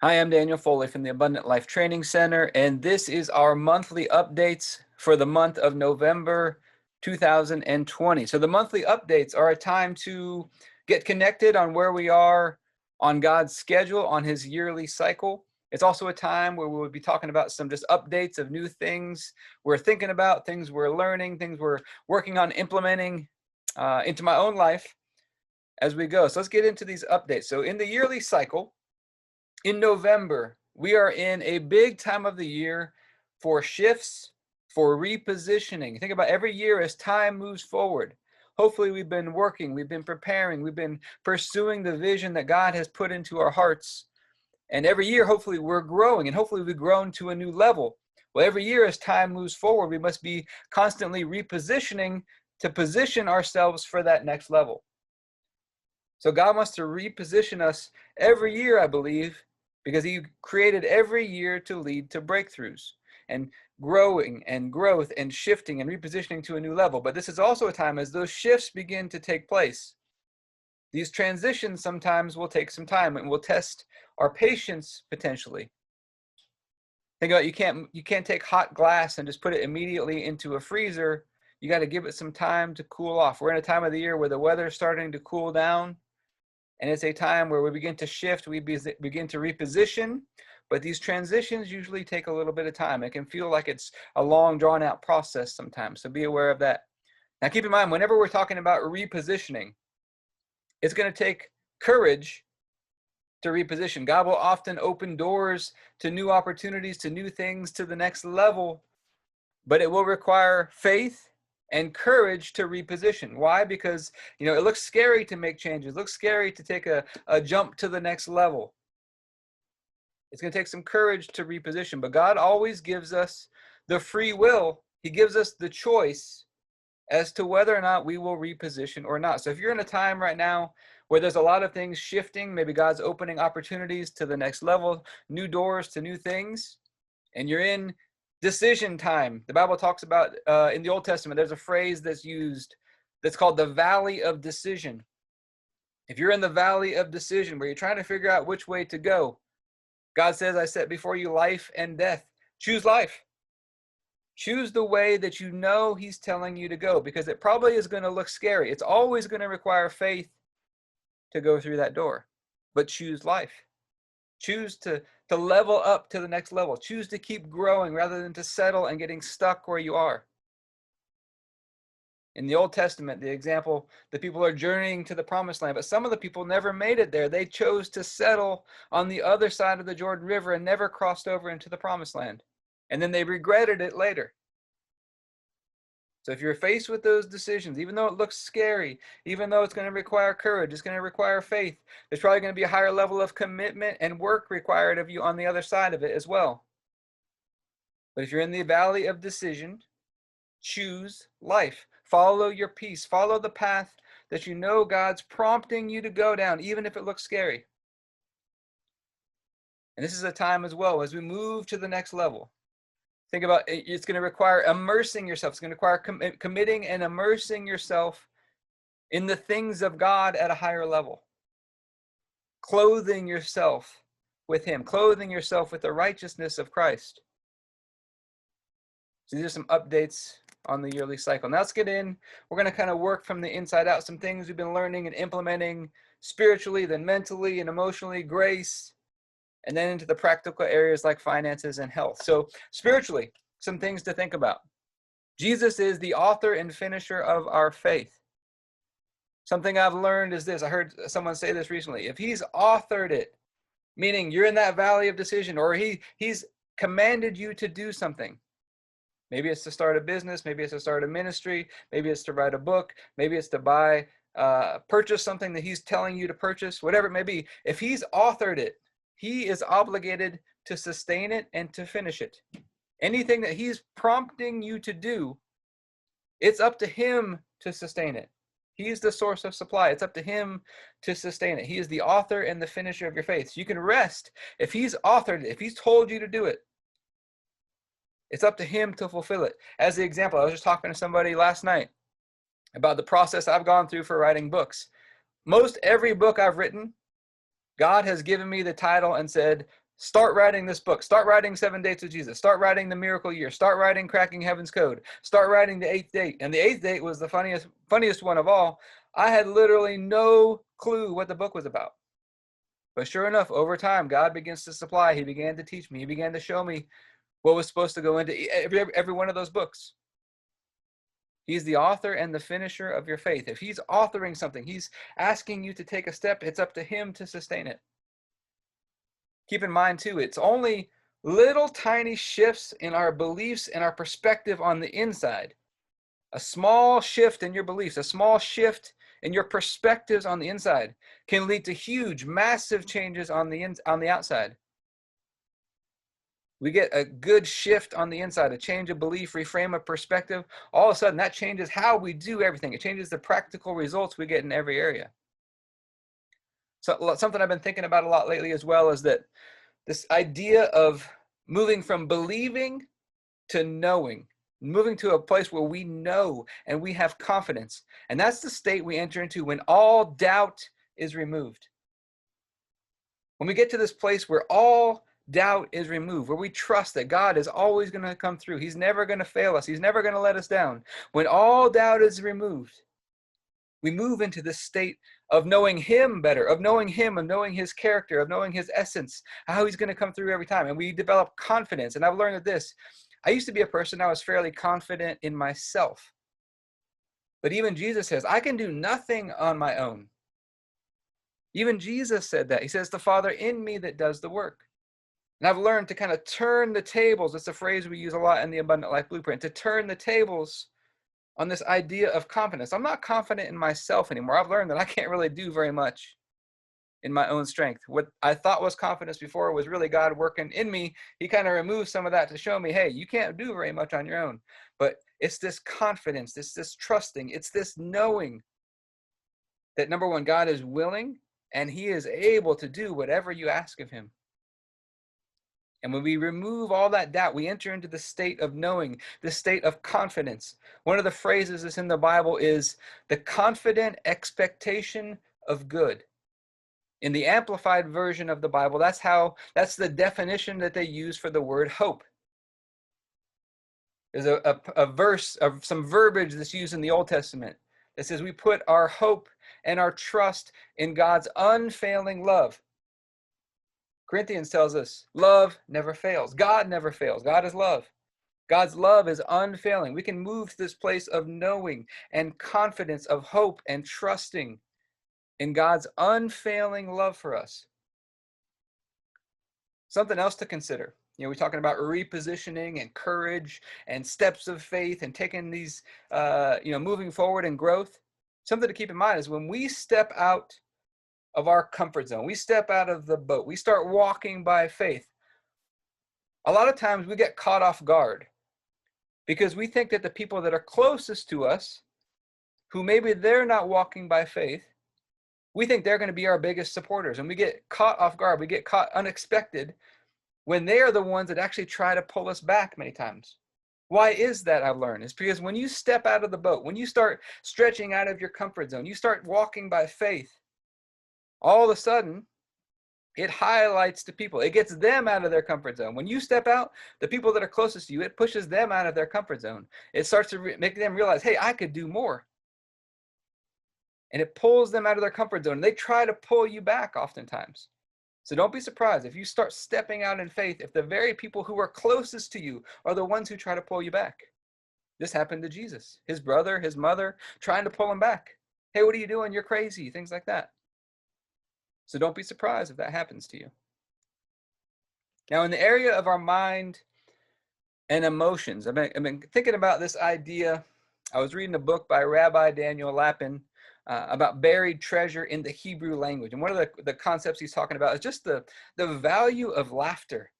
Hi, I'm Daniel Foley from the Abundant Life Training Center, and this is our monthly updates for the month of November 2020. So the monthly updates are a time to get connected on where we are on God's schedule, on his yearly cycle. It's also a time where we will be talking about some just updates of new things we're thinking about, things we're learning, things we're working on implementing into my own life as we go. So let's get into these updates. So in the yearly cycle, in November, we are in a big time of the year for shifts, for repositioning. Think about every year as time moves forward. Hopefully, we've been working, we've been preparing, we've been pursuing the vision that God has put into our hearts. And every year, hopefully, we're growing, and hopefully, we've grown to a new level. Well, every year as time moves forward, we must be constantly repositioning to position ourselves for that next level. So God wants to reposition us every year, I believe, because he created every year to lead to breakthroughs and growing and growth and shifting and repositioning to a new level. But this is also a time as those shifts begin to take place. These transitions sometimes will take some time and will test our patience potentially. Think about you can't take hot glass and just put it immediately into a freezer. You got to give it some time to cool off. We're in a time of the year where the weather is starting to cool down. And it's a time where we begin to shift, we begin to reposition, but these transitions usually take a little bit of time. It can feel like it's a long, drawn out process sometimes, so be aware of that. Now keep in mind, whenever we're talking about repositioning, it's going to take courage to reposition. God will often open doors to new opportunities, to new things, to the next level, but it will require faith and courage to reposition. Why? Because it looks scary to make changes. It looks scary to take a jump to the next level. It's going to take some courage to reposition, but God always gives us the free will. He gives us the choice as to whether or not we will reposition or not. So if you're in a time right now where there's a lot of things shifting, maybe God's opening opportunities to the next level, new doors to new things, and you're in decision time. The Bible talks about, in the Old Testament, there's a phrase that's used that's called the valley of decision. If you're in the valley of decision where you're trying to figure out which way to go, God says, I set before you life and death. Choose life. Choose the way that you know he's telling you to go, because it probably is going to look scary. It's always going to require faith to go through that door, but choose life. Choose to level up to the next level. Choose to keep growing rather than to settle and getting stuck where you are. In the Old Testament, the example, the people are journeying to the promised land, but some of the people never made it there. They chose to settle on the other side of the Jordan River and never crossed over into the promised land. And then they regretted it later. So if you're faced with those decisions, even though it looks scary, even though it's going to require courage, it's going to require faith, there's probably going to be a higher level of commitment and work required of you on the other side of it as well. But if you're in the valley of decision, choose life. Follow your peace. Follow the path that you know God's prompting you to go down, even if it looks scary. And this is a time as well, as we move to the next level. Think about it, it's going to require immersing yourself. It's going to require committing and immersing yourself in the things of God at a higher level. Clothing yourself with him. Clothing yourself with the righteousness of Christ. So these are some updates on the yearly cycle. Now let's get in. We're going to kind of work from the inside out. Some things we've been learning and implementing spiritually, then mentally and emotionally, grace, and then into the practical areas like finances and health. So spiritually, some things to think about. Jesus is the author and finisher of our faith. Something I've learned is this. I heard someone say this recently. If he's authored it, meaning you're in that valley of decision, or he's commanded you to do something. Maybe it's to start a business, maybe it's to start a ministry, maybe it's to write a book, maybe it's to purchase something that he's telling you to purchase, whatever it may be. If he's authored it, he is obligated to sustain it and to finish it. Anything that he's prompting you to do, it's up to him to sustain it. He's the source of supply. It's up to him to sustain it. He is the author and the finisher of your faith. So you can rest if he's authored it, if he's told you to do it. It's up to him to fulfill it. As the example, I was just talking to somebody last night about the process I've gone through for writing books. Most every book I've written, God has given me the title and said, Start writing this book. Start writing 7 Dates with Jesus. Start writing The Miracle Year. Start writing Cracking Heaven's Code. Start writing The Eighth Date. And The Eighth Date was the funniest one of all. I had literally no clue what the book was about. But sure enough, over time, God begins to supply. He began to teach me. He began to show me what was supposed to go into every one of those books. He's the author and the finisher of your faith. If he's authoring something, he's asking you to take a step, it's up to him to sustain it. Keep in mind, too, it's only little tiny shifts in our beliefs and our perspective on the inside. A small shift in your beliefs, a small shift in your perspectives on the inside can lead to huge, massive changes on the outside. We get a good shift on the inside, a change of belief, reframe of perspective. All of a sudden, that changes how we do everything. It changes the practical results we get in every area. So something I've been thinking about a lot lately as well is that this idea of moving from believing to knowing, moving to a place where we know and we have confidence. And that's the state we enter into when all doubt is removed. When we get to this place where all doubt is removed, where we trust that God is always going to come through. He's never going to fail us. He's never going to let us down. When all doubt is removed, we move into this state of knowing him better, of knowing him, of knowing his character, of knowing his essence, how he's going to come through every time. And we develop confidence. And I've learned that this, I used to be a person, I was fairly confident in myself. But even Jesus says, I can do nothing on my own. Even Jesus said that. He says, the Father in me that does the work. And I've learned to kind of turn the tables. That's a phrase we use a lot in the Abundant Life Blueprint, to turn the tables on this idea of confidence. I'm not confident in myself anymore. I've learned that I can't really do very much in my own strength. What I thought was confidence before was really God working in me. He kind of removed some of that to show me, hey, you can't do very much on your own. But it's this confidence, it's this trusting, it's this knowing that, number one, God is willing and he is able to do whatever you ask of him. And when we remove all that doubt, we enter into the state of knowing, the state of confidence. One of the phrases that's in the Bible is the confident expectation of good. In the Amplified version of the Bible, that's the definition that they use for the word hope. There's a verse of some verbiage that's used in the Old Testament that says we put our hope and our trust in God's unfailing love. Corinthians tells us love never fails. God never fails. God is love. God's love is unfailing. We can move to this place of knowing and confidence, of hope and trusting in God's unfailing love for us. Something else to consider. We're talking about repositioning and courage and steps of faith and taking these, moving forward and growth. Something to keep in mind is when we step out of our comfort zone, we step out of the boat, we start walking by faith, a lot of times we get caught off guard because we think that the people that are closest to us, who maybe they're not walking by faith, we think they're going to be our biggest supporters, and we get caught off guard, we get caught unexpected when they are the ones that actually try to pull us back many times. Why is that, I've learned? It's because when you step out of the boat, when you start stretching out of your comfort zone, you start walking by faith, all of a sudden, it highlights the people. It gets them out of their comfort zone. When you step out, the people that are closest to you, it pushes them out of their comfort zone. It starts to make them realize, hey, I could do more. And it pulls them out of their comfort zone. They try to pull you back oftentimes. So don't be surprised if you start stepping out in faith, if the very people who are closest to you are the ones who try to pull you back. This happened to Jesus. His brother, his mother, trying to pull him back. Hey, what are you doing? You're crazy. Things like that. So don't be surprised if that happens to you. Now, in the area of our mind and emotions, I've been thinking about this idea. I was reading a book by Rabbi Daniel Lapin about buried treasure in the Hebrew language. And one of the concepts he's talking about is just the value of laughter.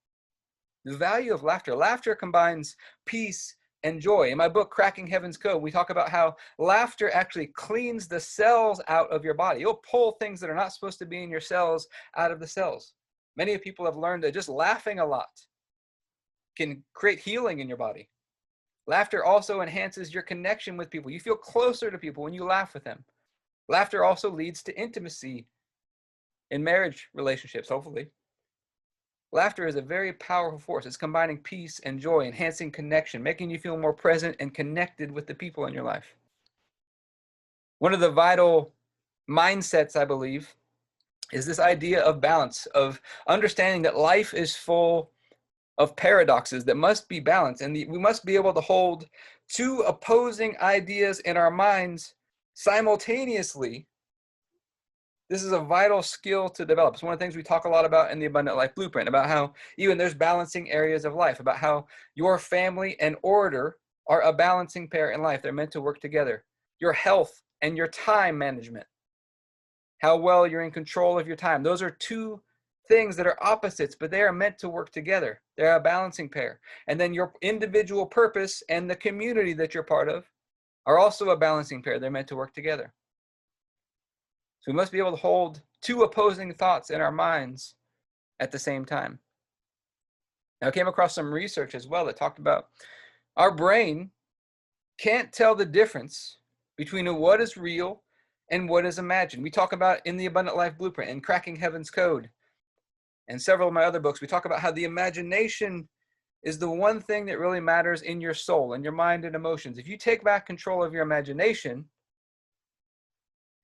The value of laughter. Laughter combines peace and joy. In my book, Cracking Heaven's Code, we talk about how laughter actually cleans the cells out of your body. You'll pull things that are not supposed to be in your cells out of the cells. Many people have learned that just laughing a lot can create healing in your body. Laughter also enhances your connection with people. You feel closer to people when you laugh with them. Laughter also leads to intimacy in marriage relationships, hopefully. Laughter is a very powerful force. It's combining peace and joy, enhancing connection, making you feel more present and connected with the people in your life. One of the vital mindsets, I believe, is this idea of balance, of understanding that life is full of paradoxes that must be balanced, and we must be able to hold two opposing ideas in our minds simultaneously. This is a vital skill to develop. It's one of the things we talk a lot about in the Abundant Life Blueprint, about how even there's balancing areas of life, about how your family and order are a balancing pair in life. They're meant to work together. Your health and your time management, how well you're in control of your time. Those are two things that are opposites, but they are meant to work together. They're a balancing pair. And then your individual purpose and the community that you're part of are also a balancing pair. They're meant to work together. So we must be able to hold two opposing thoughts in our minds at the same time. Now, I came across some research as well that talked about our brain can't tell the difference between what is real and what is imagined. We talk about in the Abundant Life Blueprint and Cracking Heaven's Code and several of my other books, we talk about how the imagination is the one thing that really matters in your soul and your mind and emotions. If you take back control of your imagination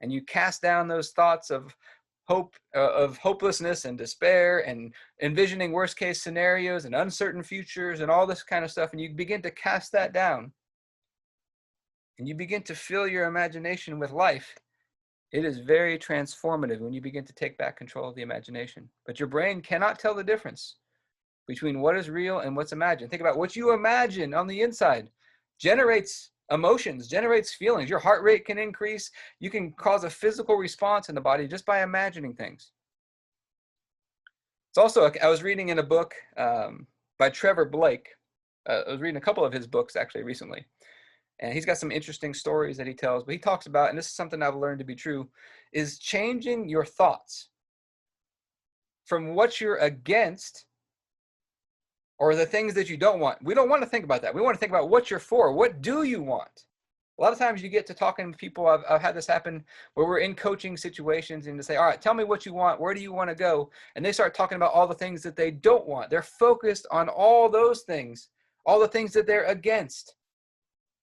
and you cast down those thoughts of hope, of hopelessness and despair and envisioning worst case scenarios and uncertain futures and all this kind of stuff, and you begin to cast that down and you begin to fill your imagination with life, it is very transformative when you begin to take back control of the imagination. But your brain cannot tell the difference between what is real and what's imagined. Think about what you imagine on the inside generates emotions, generates feelings. Your heart rate can increase. You can cause a physical response in the body just by imagining things. It's also, I was reading in a book by Trevor Blake. I was reading a couple of his books actually recently. And he's got some interesting stories that he tells, but he talks about, and this is something I've learned to be true, is changing your thoughts from what you're against or the things that you don't want. We don't want to think about that. We want to think about what you're for. What do you want? A lot of times you get to talking to people, I've had this happen where we're in coaching situations and to say, all right, tell me what you want. Where do you want to go? And they start talking about all the things that they don't want. They're focused on all those things, all the things that they're against.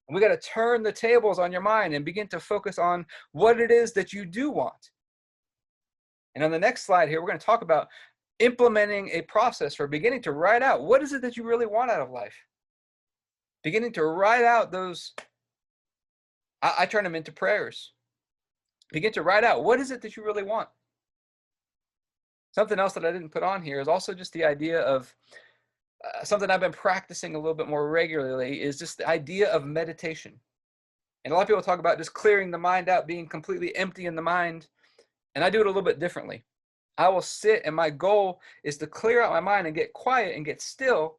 And we got to turn the tables on your mind and begin to focus on what it is that you do want. And on the next slide here, we're going to talk about implementing a process for beginning to write out what is it that you really want out of life. Beginning to write out those, I turn them into prayers. Begin to write out what is it that you really want. Something else that I didn't put on here is also just the idea of something I've been practicing a little bit more regularly is just the idea of meditation. And a lot of people talk about just clearing the mind out, being completely empty in the mind. And I do it a little bit differently. I will sit, and my goal is to clear out my mind and get quiet and get still,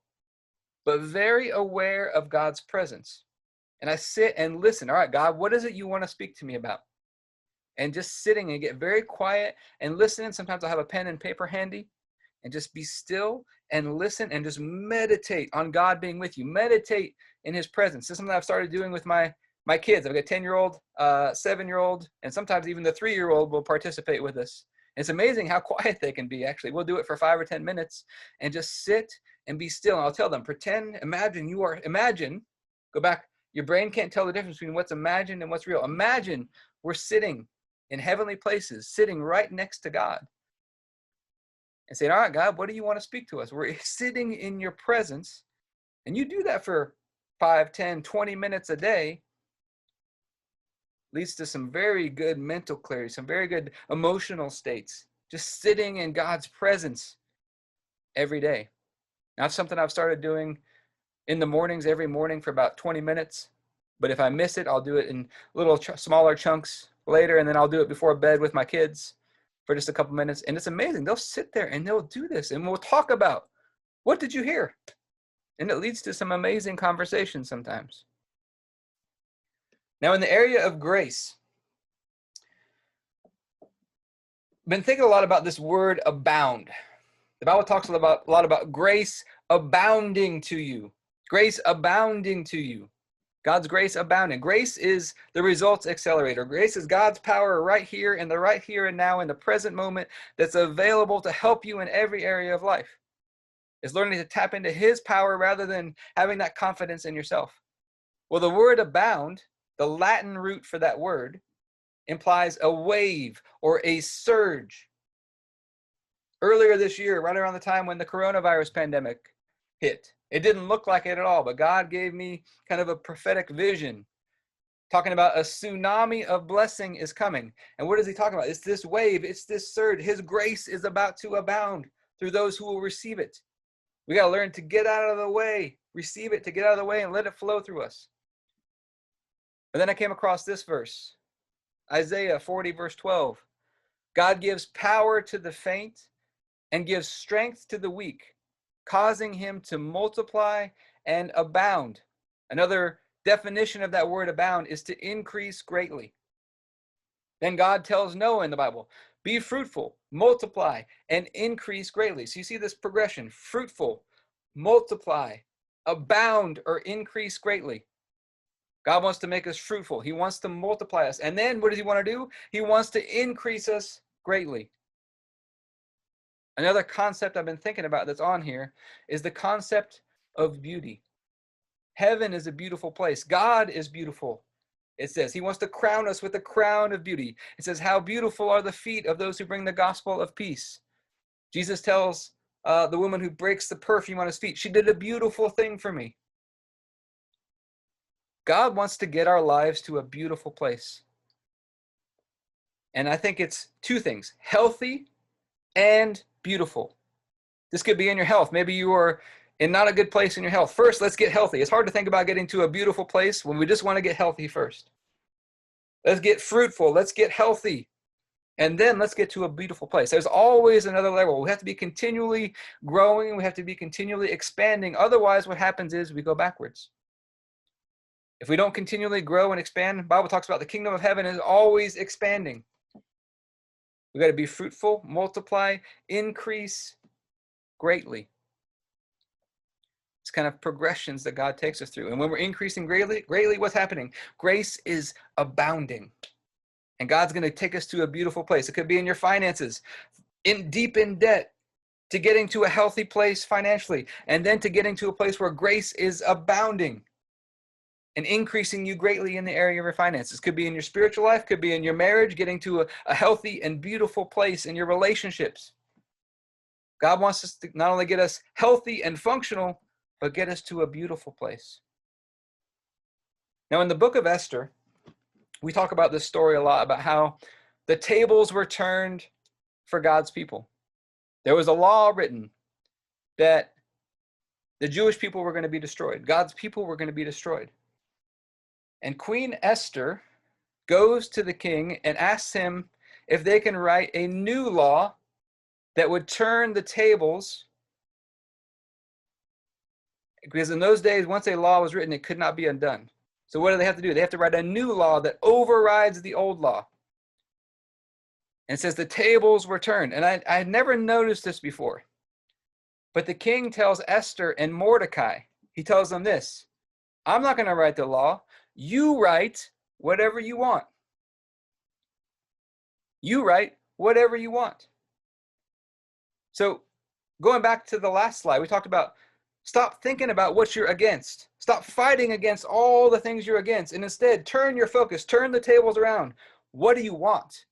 but very aware of God's presence. And I sit and listen. All right, God, what is it you want to speak to me about? And just sitting and get very quiet and listen. Sometimes I'll have a pen and paper handy and just be still and listen and just meditate on God being with you. Meditate in his presence. This is something I've started doing with my kids. I've got a 10-year-old, 7-year-old, and sometimes even the 3-year-old will participate with us. It's amazing how quiet they can be, actually. We'll do it for 5 or 10 minutes and just sit and be still. And I'll tell them, imagine, go back. Your brain can't tell the difference between what's imagined and what's real. Imagine we're sitting in heavenly places, sitting right next to God. And saying, all right, God, what do you want to speak to us? We're sitting in your presence. And you do that for 5, 10, 20 minutes a day. Leads to some very good mental clarity, some very good emotional states. Just sitting in God's presence every day. Now, it's something I've started doing in the mornings, every morning for about 20 minutes. But if I miss it, I'll do it in little smaller chunks later. And then I'll do it before bed with my kids for just a couple minutes. And it's amazing. They'll sit there and they'll do this. And we'll talk about, what did you hear? And it leads to some amazing conversations sometimes. Now, in the area of grace, I've been thinking a lot about this word abound. The Bible talks a lot about grace abounding to you. Grace abounding to you. God's grace abounding. Grace is the results accelerator. Grace is God's power right here in the right here and now in the present moment that's available to help you in every area of life. It's learning to tap into his power rather than having that confidence in yourself. Well, the word abound, the Latin root for that word, implies a wave or a surge. Earlier this year, right around the time when the coronavirus pandemic hit, it didn't look like it at all, but God gave me kind of a prophetic vision talking about a tsunami of blessing is coming. And what is he talking about? It's this wave, it's this surge. His grace is about to abound through those who will receive it. We got to learn to get out of the way, receive it, to get out of the way and let it flow through us. And then I came across this verse, Isaiah 40, verse 12. God gives power to the faint and gives strength to the weak, causing him to multiply and abound. Another definition of that word abound is to increase greatly. Then God tells Noah in the Bible, be fruitful, multiply, and increase greatly. So you see this progression, fruitful, multiply, abound, or increase greatly. God wants to make us fruitful. He wants to multiply us. And then what does he want to do? He wants to increase us greatly. Another concept I've been thinking about that's on here is the concept of beauty. Heaven is a beautiful place. God is beautiful. It says he wants to crown us with a crown of beauty. It says, how beautiful are the feet of those who bring the gospel of peace. Jesus tells the woman who breaks the perfume on his feet, she did a beautiful thing for me. God wants to get our lives to a beautiful place. And I think it's two things, healthy and beautiful. This could be in your health. Maybe you are in not a good place in your health. First, let's get healthy. It's hard to think about getting to a beautiful place when we just want to get healthy first. Let's get fruitful. Let's get healthy. And then let's get to a beautiful place. There's always another level. We have to be continually growing. We have to be continually expanding. Otherwise, what happens is we go backwards. If we don't continually grow and expand, the Bible talks about the kingdom of heaven is always expanding. We got to be fruitful, multiply, increase greatly. It's kind of progressions that God takes us through. And when we're increasing greatly, what's happening? Grace is abounding. And God's going to take us to a beautiful place. It could be in your finances, deep in debt, to getting to a healthy place financially, and then to getting to a place where grace is abounding and increasing you greatly in the area of your finances. Could be in your spiritual life, could be in your marriage, getting to a healthy and beautiful place in your relationships. God wants us to not only get us healthy and functional, but get us to a beautiful place. Now, in the book of Esther, we talk about this story a lot, about how the tables were turned for God's people. There was a law written that the Jewish people were going to be destroyed. God's people were going to be destroyed. And Queen Esther goes to the king and asks him if they can write a new law that would turn the tables. Because in those days, once a law was written, it could not be undone. So what do they have to do? They have to write a new law that overrides the old law. And it says the tables were turned. And I had never noticed this before. But the king tells Esther and Mordecai, he tells them this, I'm not going to write the law. You write whatever you want. You write whatever you want. So going back to the last slide, we talked about stop thinking about what you're against. Stop fighting against all the things you're against. And instead, turn your focus, turn the tables around. What do you want?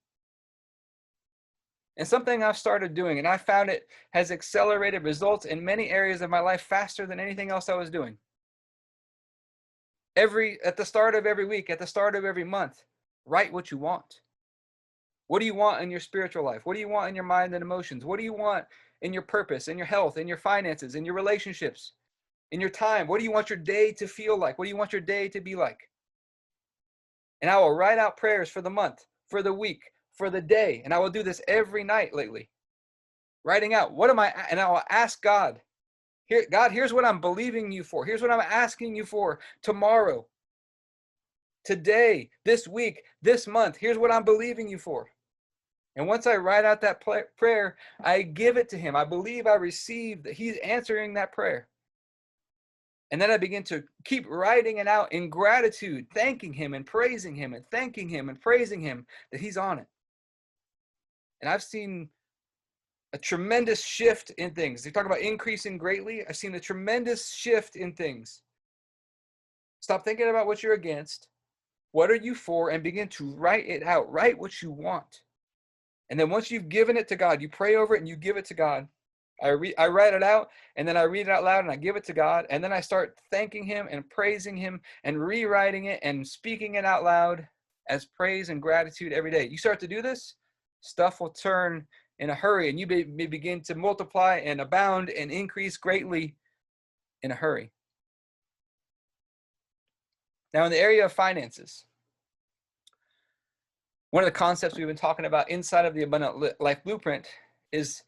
And something I've started doing, and I found it has accelerated results in many areas of my life faster than anything else I was doing. At the start of every week, at the start of every month, write what you want. What do you want in your spiritual life? What do you want in your mind and emotions? What do you want in your purpose, in your health, in your finances, in your relationships, in your time? What do you want your day to feel like? What do you want your day to be like? And I will write out prayers for the month, for the week, for the day. And I will do this every night lately. Writing out, and I will ask God, God, here's what I'm believing you for. Here's what I'm asking you for tomorrow, today, this week, this month. Here's what I'm believing you for. And once I write out that prayer, I give it to him. I believe I received that he's answering that prayer. And then I begin to keep writing it out in gratitude, thanking him and praising him and thanking him and praising him that he's on it. And I've seen a tremendous shift in things. They talk about increasing greatly. I've seen a tremendous shift in things. Stop thinking about what you're against. What are you for? And begin to write it out. Write what you want. And then once you've given it to God, you pray over it and you give it to God. I write it out, and then I read it out loud and I give it to God. And then I start thanking him and praising him and rewriting it and speaking it out loud as praise and gratitude every day. You start to do this, stuff will turn in a hurry, and you may begin to multiply and abound and increase greatly in a hurry. Now, in the area of finances, one of the concepts we've been talking about inside of the Abundant Life Blueprint is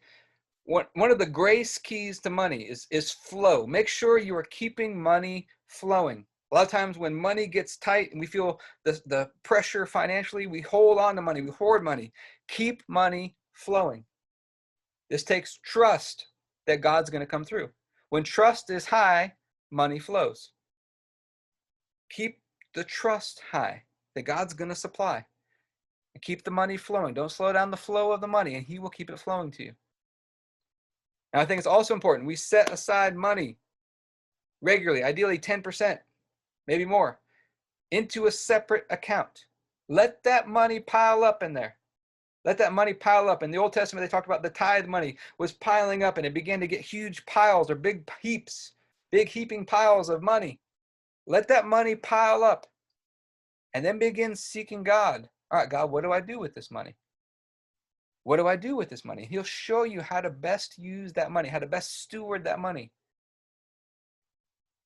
one of the grace keys to money is flow. Make sure you are keeping money flowing. A lot of times when money gets tight and we feel the pressure financially, we hold on to money, we hoard money. Keep money flowing. This takes trust that God's going to come through. When trust is high, money flows. Keep the trust high that God's going to supply. And keep the money flowing. Don't slow down the flow of the money, and he will keep it flowing to you. Now, I think it's also important we set aside money regularly, ideally 10%, maybe more, into a separate account. Let that money pile up in there. Let that money pile up. In the Old Testament, they talked about the tithe money was piling up, and it began to get huge piles or big heaps, big heaping piles of money. Let that money pile up, and then begin seeking God. All right, God, what do I do with this money? What do I do with this money? He'll show you how to best use that money, how to best steward that money.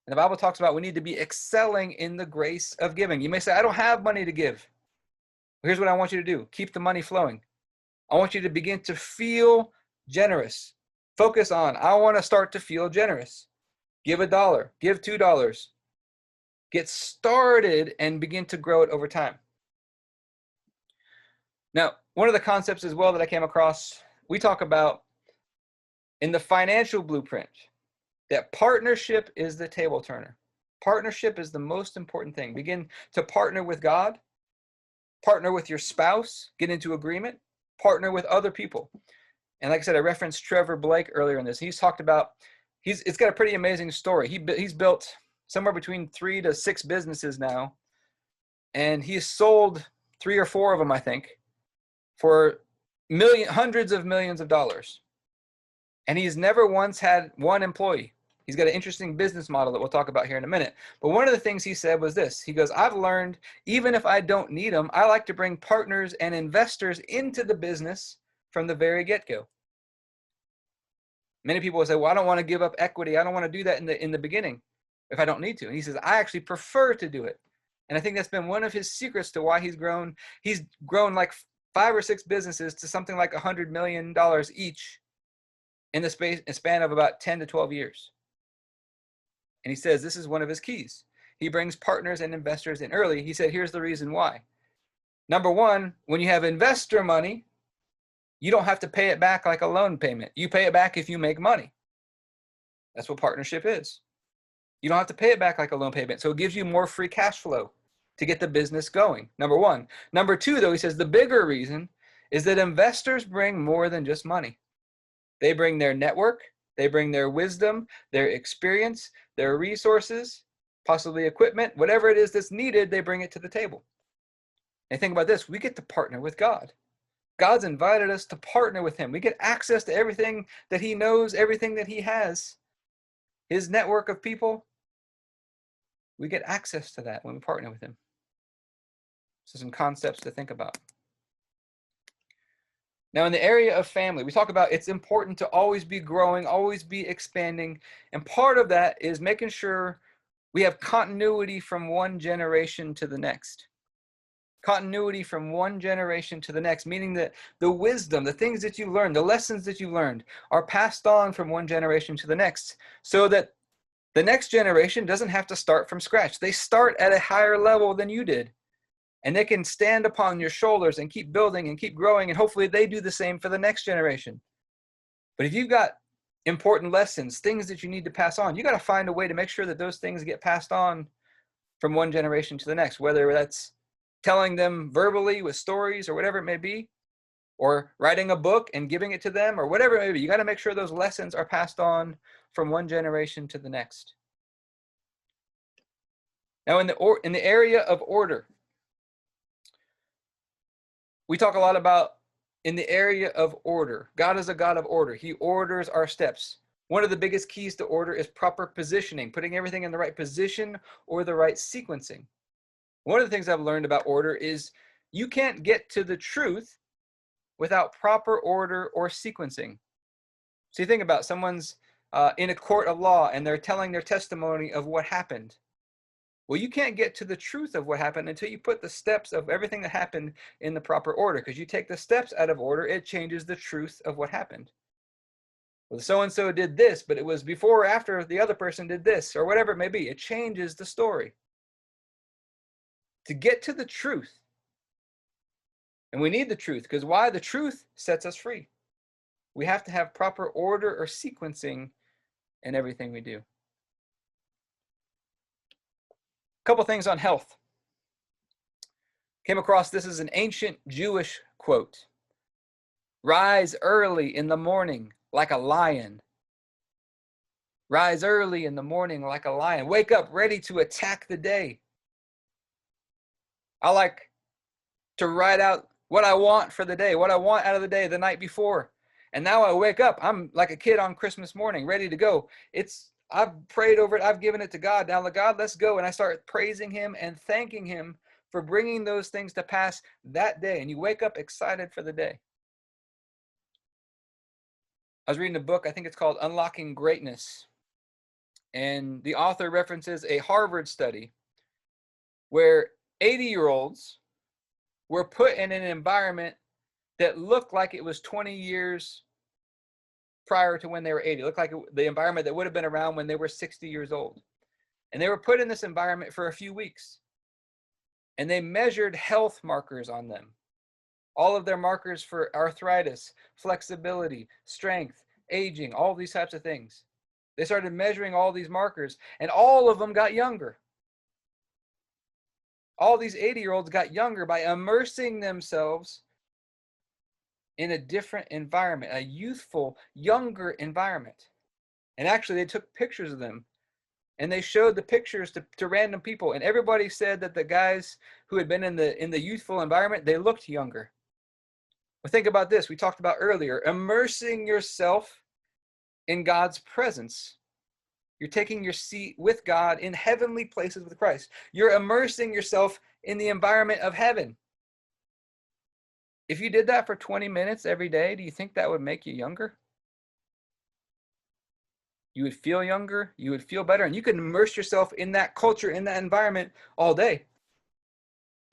And the Bible talks about we need to be excelling in the grace of giving. You may say, I don't have money to give. Well, here's what I want you to do. Keep the money flowing. I want you to begin to feel generous. Focus on, I want to start to feel generous. Give $1, give $2. Get started and begin to grow it over time. Now, one of the concepts as well that I came across, we talk about in the financial blueprint, that partnership is the table turner. Partnership is the most important thing. Begin to partner with God, partner with your spouse, get into agreement, partner with other people. And like I said, I referenced Trevor Blake earlier in this. He's talked about, it's got a pretty amazing story. He's built somewhere between 3 to 6 businesses now, and he's sold 3 or 4 of them, I think, for hundreds of millions of dollars. And he's never once had one employee. He's got an interesting business model that we'll talk about here in a minute. But one of the things he said was this. He goes, I've learned, even if I don't need them, I like to bring partners and investors into the business from the very get-go. Many people will say, well, I don't want to give up equity. I don't want to do that in the beginning if I don't need to. And he says, I actually prefer to do it. And I think that's been one of his secrets to why he's grown. He's grown like 5 or 6 businesses to something like $100 million each in the span of about 10 to 12 years. And he says this is one of his keys. He brings partners and investors in early. He said, here's the reason why. Number one, when you have investor money, you don't have to pay it back like a loan payment. You pay it back if you make money. That's what partnership is. You don't have to pay it back like a loan payment. So it gives you more free cash flow to get the business going. Number one. Number two, though, he says the bigger reason is that investors bring more than just money. They bring their network, they bring their wisdom, their experience, their resources, possibly equipment, whatever it is that's needed, they bring it to the table. And think about this, we get to partner with God. God's invited us to partner with him. We get access to everything that he knows, everything that he has. His network of people, we get access to that when we partner with him. So some concepts to think about. Now, in the area of family, we talk about it's important to always be growing, always be expanding. And part of that is making sure we have continuity from one generation to the next. Continuity from one generation to the next, meaning that the wisdom, the things that you learned, the lessons that you learned are passed on from one generation to the next so that the next generation doesn't have to start from scratch. They start at a higher level than you did. And they can stand upon your shoulders and keep building and keep growing. And hopefully they do the same for the next generation. But if you've got important lessons, things that you need to pass on, you got to find a way to make sure that those things get passed on from one generation to the next, whether that's telling them verbally with stories or whatever it may be, or writing a book and giving it to them, or whatever it may be. You got to make sure those lessons are passed on from one generation to the next. Now, in the area of order, we talk a lot about in the area of order. God is a God of order. He orders our steps. One of the biggest keys to order is proper positioning, putting everything in the right position or the right sequencing. One of the things I've learned about order is you can't get to the truth without proper order or sequencing. So you think about someone's in a court of law and they're telling their testimony of what happened. Well, you can't get to the truth of what happened until you put the steps of everything that happened in the proper order. Because you take the steps out of order, it changes the truth of what happened. Well, so-and-so did this, but it was before or after the other person did this, or whatever it may be. It changes the story. To get to the truth, and we need the truth, because why? The truth sets us free. We have to have proper order or sequencing in everything we do. Couple things on health. Came across this as an ancient Jewish quote. Rise early in the morning like a lion. Rise early in the morning like a lion. Wake up ready to attack the day. I like to write out what I want for the day, what I want out of the day the night before. And now I wake up, I'm like a kid on Christmas morning, ready to go. I've prayed over it. I've given it to God. Now, God, let's go. And I start praising him and thanking him for bringing those things to pass that day. And you wake up excited for the day. I was reading a book, I think it's called Unlocking Greatness. And the author references a Harvard study where 80-year-olds were put in an environment that looked like it was 20 years prior to when they were 80. It looked like the environment that would have been around when they were 60 years old. And they were put in this environment for a few weeks. And they measured health markers on them. All of their markers for arthritis, flexibility, strength, aging, all these types of things. They started measuring all these markers, and all of them got younger. All these 80-year-olds got younger by immersing themselves in a different environment, a youthful, younger environment. And actually, they took pictures of them, and they showed the pictures to random people, and everybody said that the guys who had been in the youthful environment, they looked younger. Well, think about this. We talked about earlier, immersing yourself in God's presence. You're taking your seat with God in heavenly places with Christ. You're immersing yourself in the environment of heaven. If you did that for 20 minutes every day, do you think that would make you younger? You would feel younger, you would feel better, and you could immerse yourself in that culture, in that environment all day.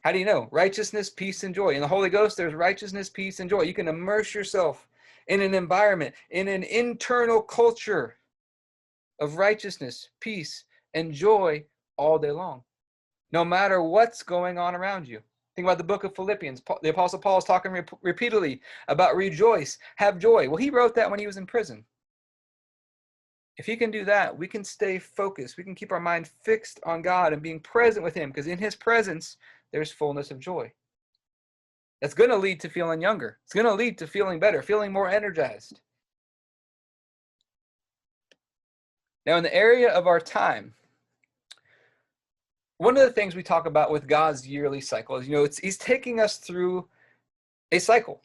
How do you know? Righteousness, peace, and joy. In the Holy Ghost, there's righteousness, peace, and joy. You can immerse yourself in an environment, in an internal culture of righteousness, peace, and joy all day long, no matter what's going on around you. Think about the book of Philippians. The Apostle Paul is talking repeatedly about rejoice, have joy. Well, he wrote that when he was in prison. If he can do that, we can stay focused. We can keep our mind fixed on God and being present with him, because in his presence, there's fullness of joy. That's going to lead to feeling younger. It's going to lead to feeling better, feeling more energized. Now, in the area of our time, one of the things we talk about with God's yearly cycle is, he's taking us through a cycle.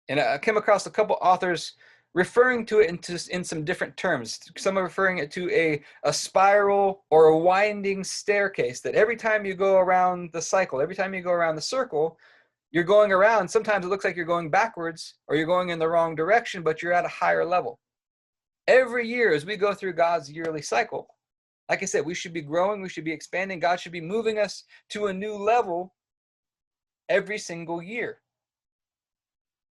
And I came across a couple authors referring to it in some different terms. Some are referring it to a spiral or a winding staircase, that every time you go around the cycle, every time you go around the circle, you're going around. Sometimes it looks like you're going backwards or you're going in the wrong direction, but you're at a higher level. Every year as we go through God's yearly cycle, like I said, we should be growing, we should be expanding. God should be moving us to a new level every single year.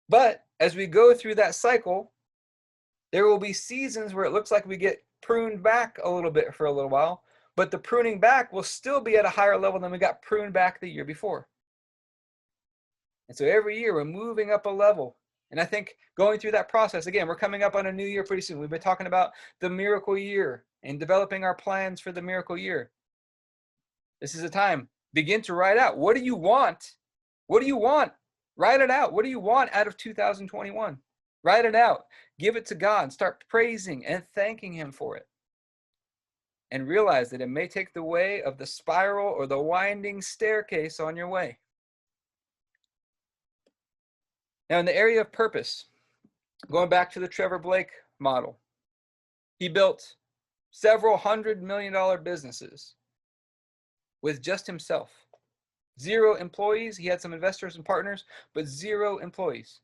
But as we go through that cycle, there will be seasons where it looks like we get pruned back a little bit for a little while, but the pruning back will still be at a higher level than we got pruned back the year before. And so every year we're moving up a level. And I think going through that process, again, we're coming up on a new year pretty soon. We've been talking about the miracle year and developing our plans for the miracle year. This is a time, begin to write out, what do you want? What do you want Write it out. What do you want out of 2021? Write it out. Give it to God. Start praising and thanking Him for it. And realize that it may take the way of the spiral or the winding staircase on your way. Now, in the area of purpose, going back to the Trevor Blake model, he built several $100 million businesses with just himself. 0 employees. He had some investors and partners, but 0 employees.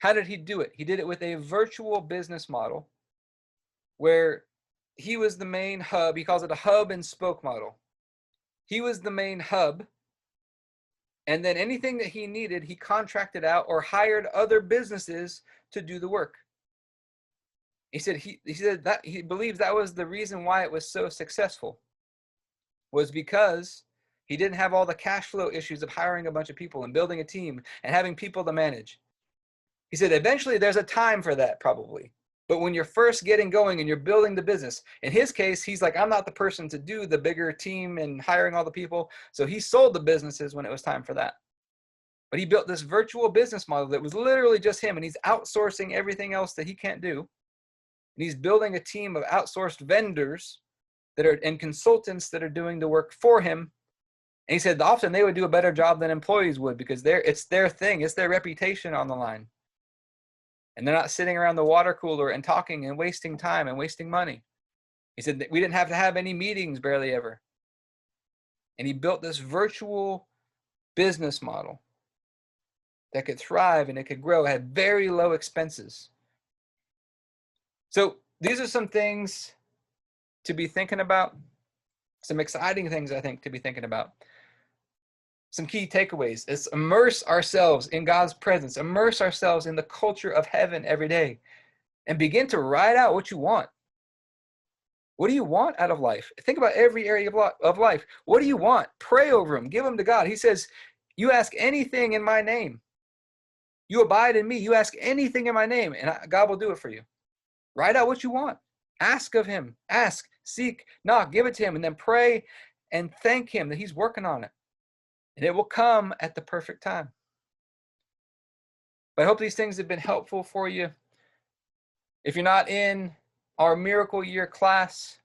How did he do it? He did it with a virtual business model where he was the main hub. He calls it a hub and spoke model. He was the main hub. And then anything that he needed, he contracted out or hired other businesses to do the work. He said that he believes that was the reason why it was so successful, was because he didn't have all the cash flow issues of hiring a bunch of people and building a team and having people to manage. He said eventually there's a time for that probably. But when you're first getting going and you're building the business, in his case, he's like, I'm not the person to do the bigger team and hiring all the people. So he sold the businesses when it was time for that. But he built this virtual business model that was literally just him, and he's outsourcing everything else that he can't do. And he's building a team of outsourced vendors that are and consultants that are doing the work for him. And he said often they would do a better job than employees would because it's their thing, it's their reputation on the line. And they're not sitting around the water cooler and talking and wasting time and wasting money. He said that we didn't have to have any meetings, barely ever. And he built this virtual business model that could thrive and it could grow, had very low expenses. So these are some things to be thinking about, some exciting things I think to be thinking about. Some key takeaways is immerse ourselves in God's presence, immerse ourselves in the culture of heaven every day, and begin to write out what you want. What do you want out of life? Think about every area of life. What do you want? Pray over them. Give them to God. He says, you ask anything in my name. You abide in me. You ask anything in my name, and God will do it for you. Write out what you want. Ask of him. Ask, seek, knock, give it to him, and then pray and thank him that he's working on it. And it will come at the perfect time. But I hope these things have been helpful for you. If you're not in our Miracle Year class,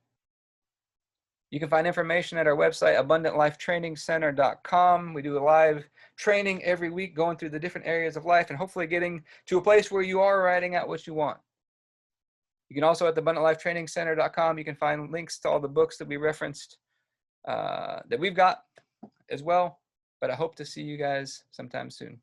you can find information at our website, abundantlifetrainingcenter.com. We do a live training every week going through the different areas of life and hopefully getting to a place where you are writing out what you want. You can also at the abundantlifetrainingcenter.com, you can find links to all the books that we referenced that we've got as well. But I hope to see you guys sometime soon.